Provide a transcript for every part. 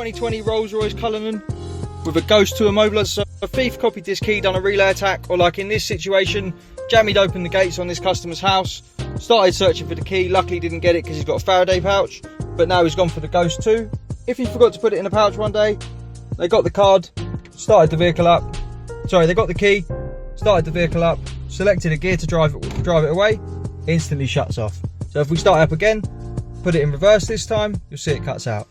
2020 Rolls-Royce Cullinan with a ghost to Immobiliser. So a thief copied this key, done a relay attack, or like in this situation, jammied open the gates on this customer's house, started searching for the key, luckily didn't get it because he's got a Faraday pouch, but now he's gone for the ghost too. If he forgot to put it in a pouch one day, they got the card, started the vehicle up, they got the key, started the vehicle up, selected a gear to drive it away, instantly shuts off. So if we start up again, put it in reverse this time, you'll see it cuts out.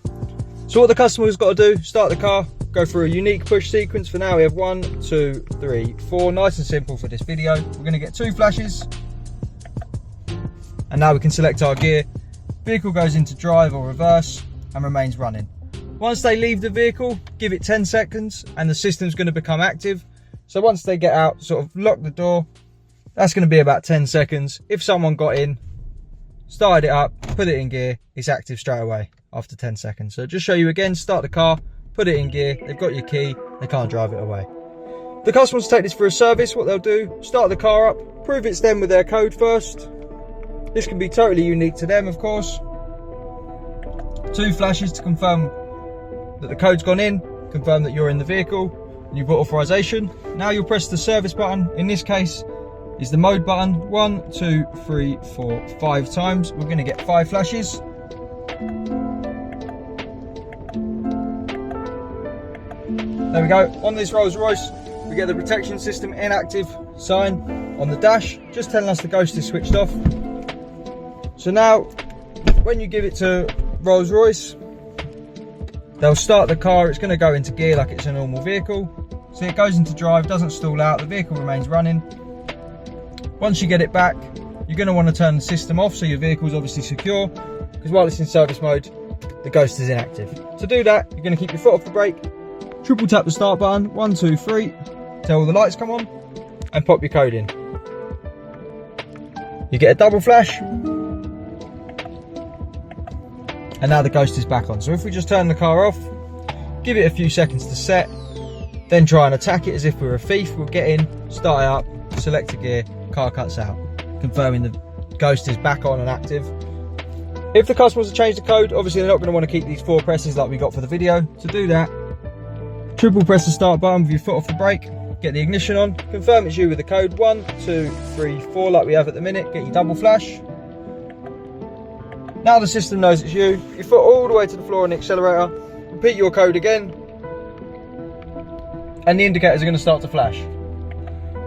So what the customer has got to do, start the car, go through a unique push sequence. For now we have 1, 2, 3, 4, nice and simple for this video. We're going to get 2 flashes, and now we can select our gear. Vehicle goes into drive or reverse and remains running. Once they leave the vehicle, give it 10 seconds and the system's going to become active. So once they get out, sort of lock the door, that's going to be about 10 seconds. If someone got in, started it up, put it in gear, it's active straight away after 10 seconds. So just show you again, start the car, put it in gear, they've got your key, they can't drive it away. The customers take this for a service. What they'll do, start the car up, prove it's them with their code first. This can be totally unique to them, of course. 2 flashes to confirm that the code's gone in, confirm that you're in the vehicle, and you've got authorization. Now you'll press the service button. In this case, is the mode button. 1, 2, 3, 4, 5 times. We're going to get 5 flashes. There we go. On this Rolls-Royce, we get the protection system inactive sign on the dash, just telling us the ghost is switched off. So now, when you give it to Rolls-Royce, they'll start the car. It's going to go into gear like it's a normal vehicle. So it goes into drive, doesn't stall out, the vehicle remains running. Once you get it back, you're going to want to turn the system off so your vehicle is obviously secure, because while it's in service mode, the ghost is inactive. To do that, you're going to keep your foot off the brake, triple tap the start button, 1, 2, 3, till all the lights come on, and pop your code in. You get a double flash, and now the ghost is back on. So if we just turn the car off, give it a few seconds to set, then try and attack it as if we're a thief, we'll get in, start it up, select a gear, car cuts out, confirming the ghost is back on and active. If the customer wants to change the code, obviously they're not going to want to keep these 4 presses like we got for the video. To do that, triple press the start button with your foot off the brake, get the ignition on, confirm it's you with the code 1, 2, 3, 4 like we have at the minute, get your double flash. Now the system knows it's you, your foot all the way to the floor on the accelerator, repeat your code again, and the indicators are going to start to flash.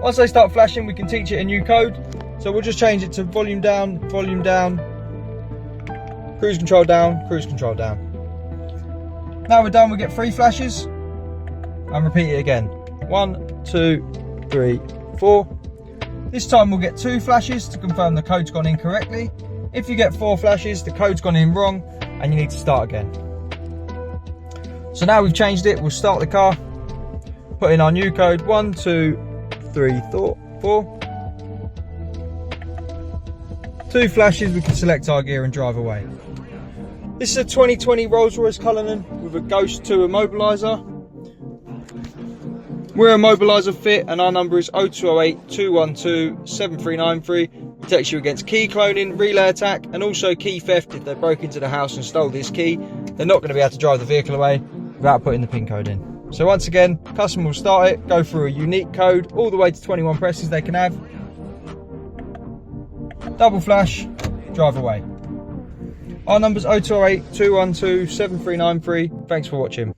Once they start flashing, we can teach it a new code. So we'll just change it to volume down, cruise control down, cruise control down. Now we're done, we get 3 flashes, and repeat it again. 1, 2, 3, 4. This time we'll get 2 flashes to confirm the code's gone in correctly. If you get 4 flashes, the code's gone in wrong, and you need to start again. So now we've changed it, we'll start the car, put in our new code, 1, 2, 3, 4. 2 flashes, we can select our gear and drive away. This is a 2020 Rolls-Royce Cullinan with a ghost to Immobiliser. We're Immobiliser fit, and our number is 0208 212 7393. Protects you against key cloning, relay attack, and also key theft. If they broke into the house and stole this key, they're not going to be able to drive the vehicle away without putting the PIN code in. So once again, customer will start it, go through a unique code, all the way to 21 presses they can have. Double flash, drive away. Our number's 0208 212 7393. Thanks for watching.